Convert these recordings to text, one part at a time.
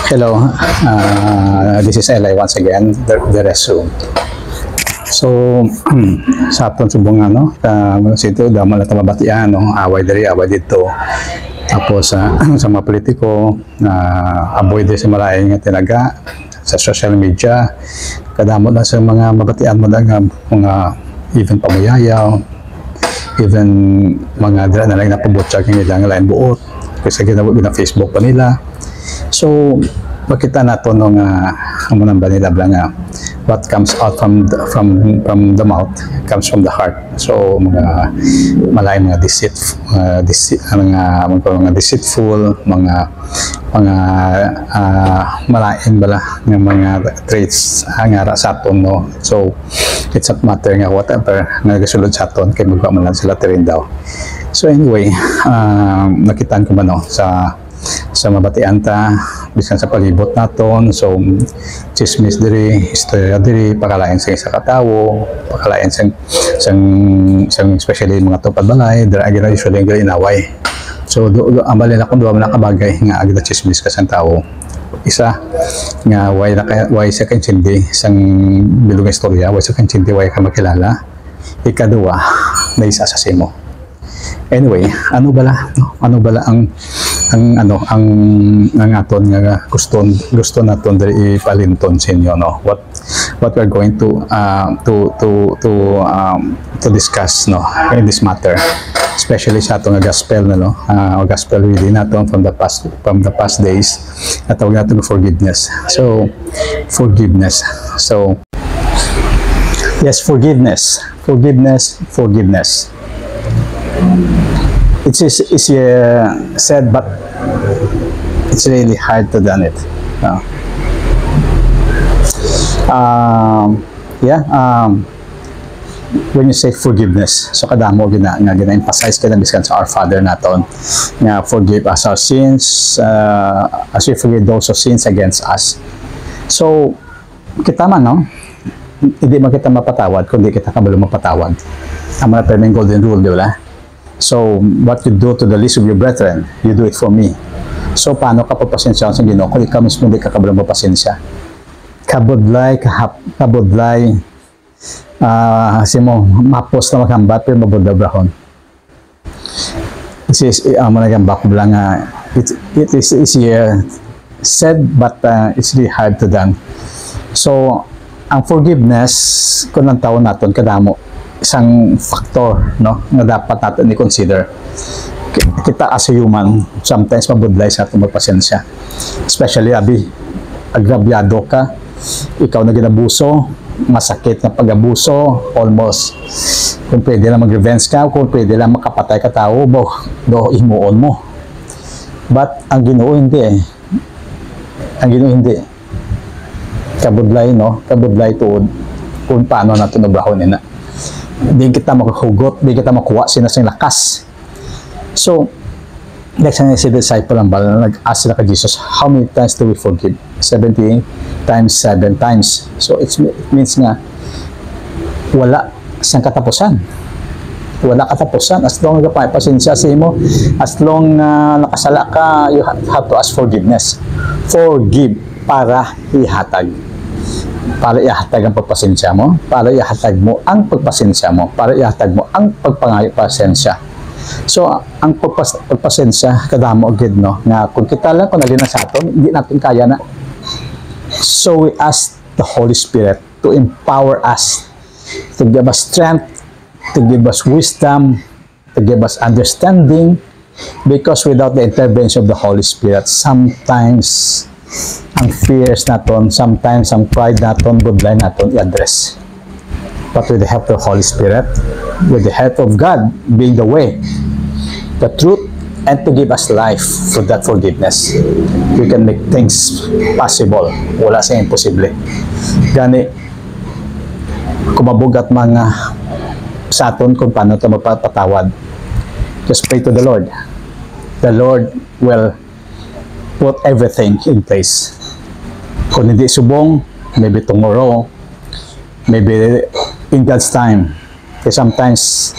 Hello, this is Eli once again, the restroom. So, sa atong subong sito, daman na mabatian, away diri, away dito. Tapos, sa mga politiko, avoid sa malayan nga tinaga, sa social media, kadamot na sa mga mabatian mo nga, mga even pamuyayaw, even mga dira na lang napabutsag ng ilang lain buot, kasi ginawag na Facebook pa nila. So, makita nato nung ang ba nila nga what comes out from the mouth comes from the heart. So mga malain mga mga deceitful, mga malain bala ng mga traits nga sa aton, no. So it's not matter nga whatever nga gasulod sa aton kay magpamalan sila tirin daw. So anyway, nakitaan ko ba no sa mabatian ta bisan sa palibot naton. So chismis diri, istorya diri, pakalain sa isa ka tawo, pakalain sang especially mga tupad balay dira agi na usually ang inaway. So ang balay na kun duwa man kabagay nga agi na chismis ka sang tawo, isa nga way sa kansindi sang bilog istorya, way sa kansindi way ka makilala, ikaduwa na isa sa simo. Anyway, ano bala ang aton nga gusto naton diri ipalinton sa inyo, no, what we're going to discuss, no, in this matter, especially sa atong gospel, no, gospel reading naton from the past days na tawag naton forgiveness. So forgiveness, so yes, forgiveness. It's said, but it's really hard to do it. When you say forgiveness, so kadamo gina-emphasize ka na biskan sa Our Father naton nga forgive us our sins as we forgive those who sins against us. So kita man, no, hindi man kita mapatawad kundi kita kabalo mapatawad. Ang mga terming golden rule, di ba? So, what you do to the least of your brethren, you do it for me. So, paano ka papasensya sa Ginoo kung ikaw mismo hindi ka kabalang mapasensya? Kabudlay, simo, mapos na maghambat, pero mabudla brahon. This is, managambak ko lang, it is easier said, but it's really hard to done. So, ang forgiveness, kung ang tao natin, kadamo, isang factor, no, na dapat natin i-consider. Kita as a human, sometimes mabudlay sa atong magpasensya. Especially, agrabyado ka, ikaw na ginabuso, masakit na pag-abuso, almost, kung pwede lang mag-revenge ka, kung pwede lang makapatay ka tao, himuon mo. But, ang Ginoo hindi Ang Ginoo hindi. Kabudlay, no? Kabudlay tuod kung paano natin nabrahon nila. Di kita makahugot, di kita makuha sinasang lakas. So, next time si disciple ang bala, nag-ask sila kay Jesus, how many times do we forgive? 70 times, 7 times. So, it means nga, wala siyang katapusan. Wala katapusan. As long as pasensya sa imo, as long nakasala ka, you have to ask forgiveness. Forgive para ihatag. Para ihatag ang pagpasensya mo, para ihatag mo ang pagpasensya mo, para ihatag mo ang pagpangayapasensya. So, ang pagpasensya, kadamo agad, no, nga kung kita lang, kung nalina sa aton, hindi natin kaya na. So, we ask the Holy Spirit to empower us, to give us strength, to give us wisdom, to give us understanding, because without the intervention of the Holy Spirit, sometimes ang fears naton, sometimes ang pride naton, budlay naton i-address. But with the help of the Holy Spirit, with the help of God being the way, the truth, and to give us life for that forgiveness, we can make things possible. Wala sa imposible. Gani, kumabugat mga sa aton kung paano ito magpapatawad. Just pray to the Lord. The Lord will put everything in place. Kung hindi subong, maybe tomorrow, maybe in God's time. Kasi sometimes,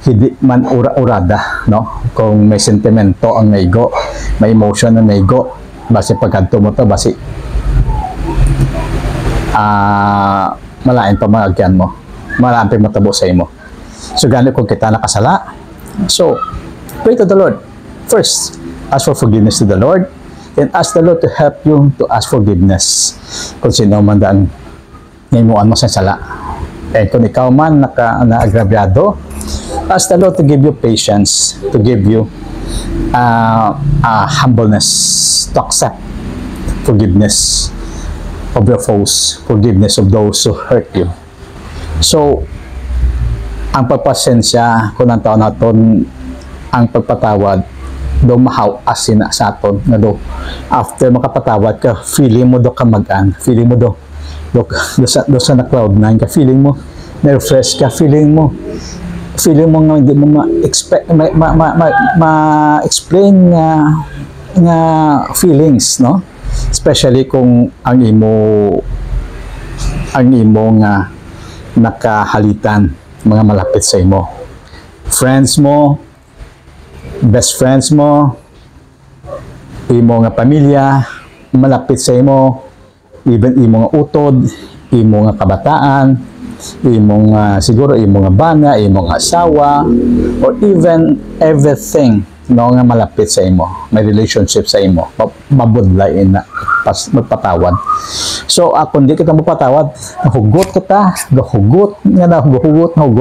hindi man urada, no? Kung may sentimento ang naigo, may emotion ang naigo, basi pagkanto mo to, basi malain pa magagyan mo, malain pa matabo sa imo. So gani kung kita nakasala, so pray to the Lord first, ask for forgiveness to the Lord, and ask the Lord to help you to ask forgiveness kung sino man daan naimuan mo sa sala. And kung ikaw man na-agrabyado, ask the Lord to give you patience, to give you humbleness, to accept forgiveness of your foes, forgiveness of those who hurt you. So, ang pagpasensya kung ang taon natin, ang pagpatawad, do mahaw asin sa aton nga do after makapatawad ka, feeling mo do ka magaan, feeling mo do sa na cloud nine ka, feeling mo na-refresh ka, feeling mo nga hindi mo ma-explain nga feelings, no? Especially kung ang imo nga nakahalitan mga malapit sa imo, friends mo, best friends mo, imo nga pamilya malapit sa imo, even imo nga utod, imo nga kabataan, imo nga siguro imo nga bana, imo nga asawa, or even everything no nga malapit sa imo, may relationship sa imo, mabudlayin na magpatawad. So kung di kita magpatawad, nahugot kita, nahugot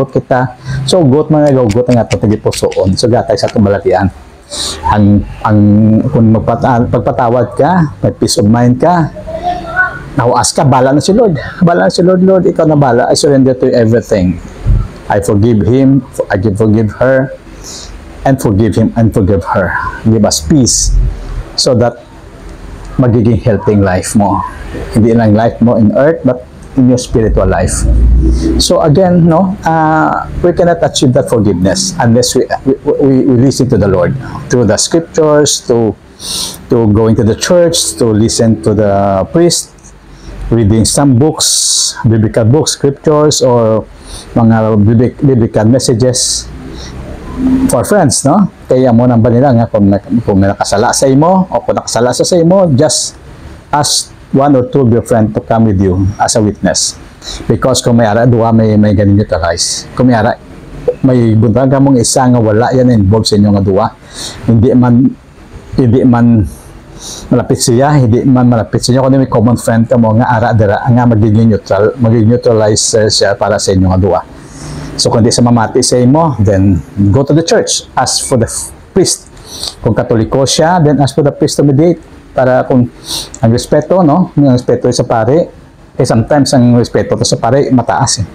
kita. So hugot mga nahugot nga ito tigipusoon. So gatay sa tumalatian. Ang kung pagpatawad ka, may peace of mind ka, nahuas ka, bala na si Lord. Bala na si Lord, Lord, ikaw na bala. I surrender to everything. I forgive him, I forgive her, and forgive him and forgive her. Give us peace so that magiging healthy life mo. Hindi lang life mo in earth, but in your spiritual life. So again, no, we cannot achieve that forgiveness unless we listen to the Lord through the scriptures, to going to the church, to listen to the priest, reading some books, biblical books, scriptures, or mga biblical messages for friends, no? Kaya mo nang ba nila nga kung may nakasala sa imo o kung nakasala sa imo, just ask one or two of your friends to come with you as a witness. Because kung may ara duwa may ganin neutralize. Kung may ara may buntag mong isa nga wala yan involved sa inyo nga duwa. Hindi man malapit siya, hindi man malapit sa inyo, kung may common friend ka mo nga ara dira nga magiging neutralize siya para sa inyo nga duwa. So kung di sa mamati sa imo, then go to the church, ask for the priest. Kung Katoliko siya, then ask for the priest to mediate. Para kung ang respeto, no? Ang respeto sa pare, sometimes ang respeto sa pare mataas.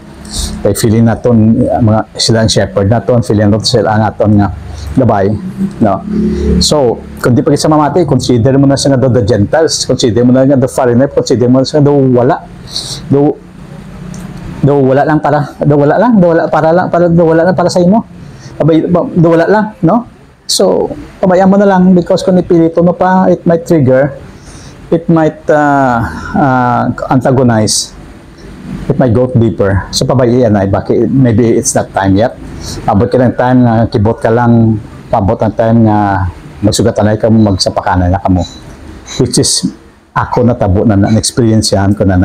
Kaya feeling naton mga silang shepherd naton, feeling naton sila naton nga gabay, no? So kung di pa sa mamati, consider mo na siya nga the Gentiles, consider mo na nga the foreigner, consider mo na siya wala lang para sa imo. Wala lang, no? So, pabayaan mo na lang, because kung ipilito mo pa, it might trigger, it might antagonize, it might go deeper. So, pabayaan na, maybe it's not time yet. Abot ka ng time na kibot ka lang, pabot ang time na magsugatanay ka mo, magsapakanan na ka mo. Which is, ako natabo na na-experience yan ko na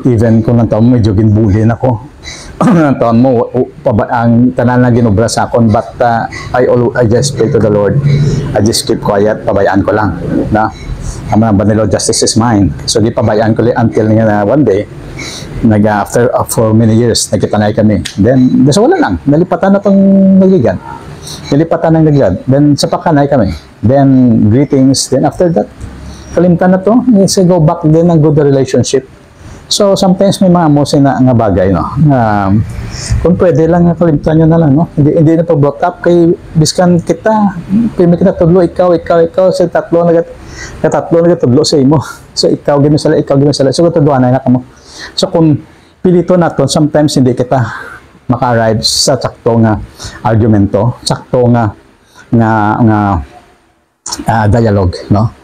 even kung nang taon mo, medyo ginbulin ako. Nang taon mo, ang tanan na ginubra sa akon, but I just pray to the Lord. I just keep quiet, pabayaan ko lang. Na? Ang mga banilo, justice is mine. So, di pabayaan ko lang until one day, after for many years, nagkitanay kami. Then, wala lang. Nalipatan na itong nagligad. Nalipatan ng nagligad. Then, sa pakanay kami. Then, greetings. Then, after that, kalimtan na to, let's go back din ng good relationship. So, sometimes may mga musin na nga bagay, no? Kung pwede lang, kalimtan nyo na lang, no? Hindi na to block up, kay biskan kita, pwede kita tudlo, ikaw, sa tatlo nagatudlo sa imo. So, ikaw, gano'n sila. So, tutudloan na mo. So, kung pilito na to, sometimes hindi kita maka-arrive sa sakto nga argumento, sakto nga dialogue, no?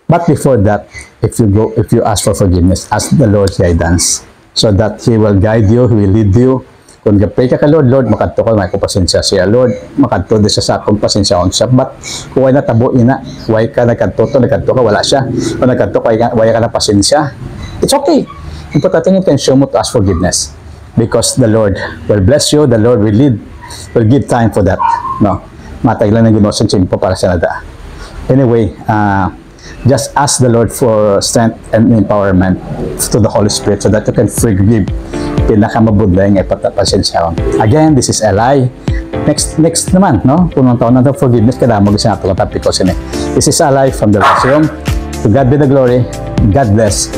But before that, if you ask for forgiveness, ask the Lord's guidance, so that He will guide you, He will lead you Kung gapray ka ka Lord, Lord, makadto ka, may kupasensya siya. Lord, makadto di sa akong pasensya on siya. But, kung wala natabo ina, why ka nagkadto ka, wala siya. Kung nagkadto ka, wala ka na pasensya. It's okay. Importante you can show mo to us forgiveness. Because the Lord will bless you, the Lord will lead, will give time for that. No? Matay lang ng ginosan simpo para sa nada. Anyway, just ask the Lord for strength and empowerment to the Holy Spirit so that you can forgive pinakamabudlay ng ipatapasensya. Again, this is Eli. Next naman, no? Punong taon na forgiveness, kada mo gusto natin topic ko sini. This is Eli from the Room. To God be the glory. God bless.